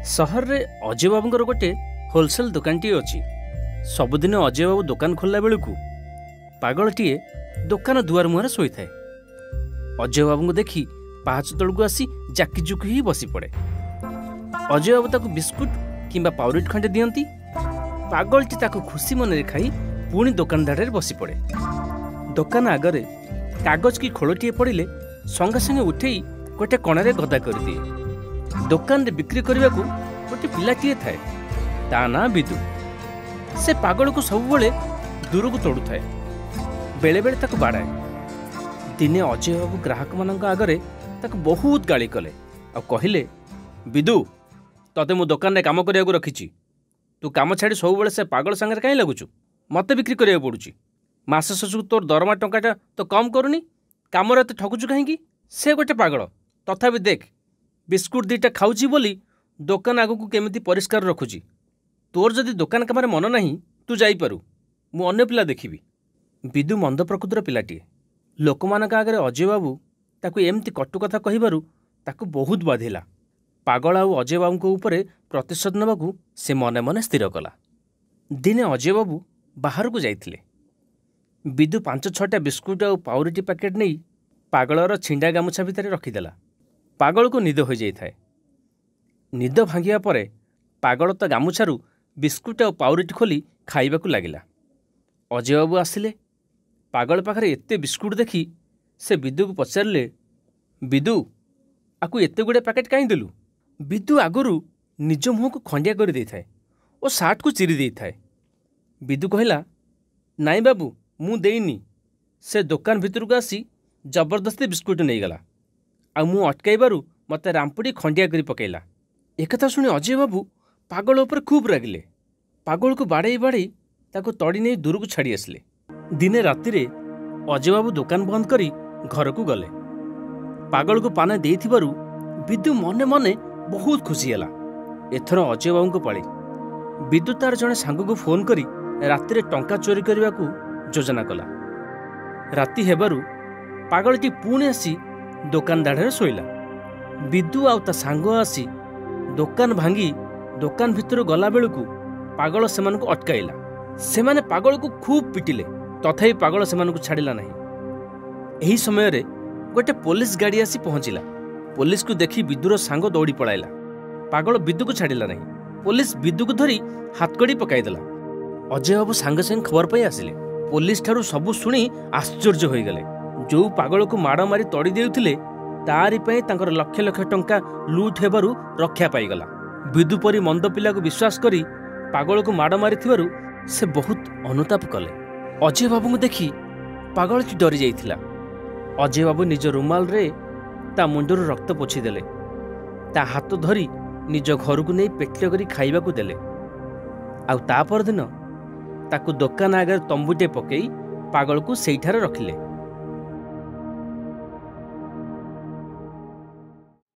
सहर रे अजय बाबूंकर गोटे होलसेल दुकानटी अच्छी। सबुदिन अजय बाबू दुकान खोलला बेलू पागलटीए दुकान दुआर मुहर शोई थाए। अजय बाबू को देखी पाहाच तल को आसी जाकिजुक ही बसी पड़े। अजय बाबू ताकू बिस्कुट किंबा पाउरुट खंडे दियंती। पागलटी ताकू खुशी मन रे खाई पुणी दुकान धाड़े बसी पड़े। दुकान आगरे कागज की खोलटीए पड़िले संगे संगे उठे गोटे कणारे गदा कर दिए। दुकान रे बिक्री करने को गोटे पिलाटीए थाए, ता ना विदु। से पागल को सब बेले दूर को तोड़ू थाए, बेले बेले ताकू बाड़ाए। दिने अजय बाबू ग्राहक मान आगरे ताकू बहुत गाली कले और कहले, विदु तते मो दुकान रे काम करिया रखी, तू काम छाड़ी सब बेले से पागल संगे कहीं लगुचु, मते बिक्री करिया पड़ुची। मास शशु तोर दरमा टंकाटा तो कम करूनी, काम रे ठगुचु कहीं। से गोटे पागल, तथापि देख बिस्कुट दीटा खाऊची बोली दुकान आगू केमिति परिष्कार रखुची। तोर जदि दुकान कामरे मन नहीं तू जाइपारू, मु अन्य पिला देखिबी। विदु मंद प्रकृतिर पिलाटीए। लोकमानक आगरे अजय बाबू ताकू एमती कटु कथा कहिबारू ताकू बहुत बाधिला। पागल आउ अजय बाबू उपरे प्रतिशोध नेबाकू से मने मने स्थिर कला। दिने अजय बाबू बाहर को जाइथिले। विदु 5-6टा बिस्कुट आउ पाउरुटी पैकेट नहीं पागलर छिंडा गामुछा भितर रखिदेला। पागल को निद हो जाए। निद भांगिया परे पागल तो गामुछारू बिस्कुट और पाउरुटी खोली खाइबाकू लागिला। अजय बाबू आसिले। पागल पाखरे एते बिस्कुट देखी से विदु को पचारे, विदु आकु एते गुड़े पैकेट कहीं देलु? विदु आगुरु निज मुह को खंडिया कर दे थाए और सार्ट को चिरी दे थाए। विदु कहला, नाई बाबू मु देइनी, से दुकान भितर को आसी जबरदस्ती बिस्कुट नहीं गला आ मु अटकाइबारू मते रामपुड़ी खंडिया करी पकेला। एकथा शुणी अजय बाबू पागल उपर खूब रागिले। पागल को बाड़े बाड़े ताको तड़ी नहीं दूर को छाड़ी आसले। दिने राति अजय बाबू दुकान बंद करी घर को गले। पागल को पाना देइथिबारू विदु मने मने बहुत खुशी हला। एथर अजय बाबू को पाली। विदु तार जने सांग को फोन करी राति टंका चोरी करने को योजना कला। राति हेबारू पागलटी पुणी आसी दुकान दाढ़े शोला। विदु आउ ता सांग आसी दुकान भांगी दुकान भितर गला बेलू पागल से अटकाइला। से माने पागल को खूब पिटिले, तथापि पागल से छाड़िला नहीं। एही समय रे गोटे पुलिस गाड़ी आसी पहुंचिला। पुलिस को देखी विदुर सांग दौड़ी पड़ाइला। पागल विदु को छाड़िला नहीं। पुलिस विदु को धरी हाथकड़ी पकाइदेला। अजय बाबू सांगे संगे खबर पाई आसिले। पुलिस ठारू सबू शुणी आश्चर्य हो गले। जो पागल को माड़ मारी तड़ी देउथिले तारि पई तांकर लक्ष लक्ष टंका लूट हेबारू रक्षा पाईगला। विदु परी मंद पिला को विश्वास करी पागल को माड़ मारी थिबारू से बहुत अनुताप कले। अजय बाबू को देखी पागलटी डरी जाइथिला। अजय बाबू निज रुमाल रे ता मुंडर रक्त पोछि देले। ता हाथ धरी निज घर को नहीं पेट करी खाइबा को देले। आउ ता पर दिन ताकू दुकान आगे तंबुटे पकई पागल को सेठारे रखिले।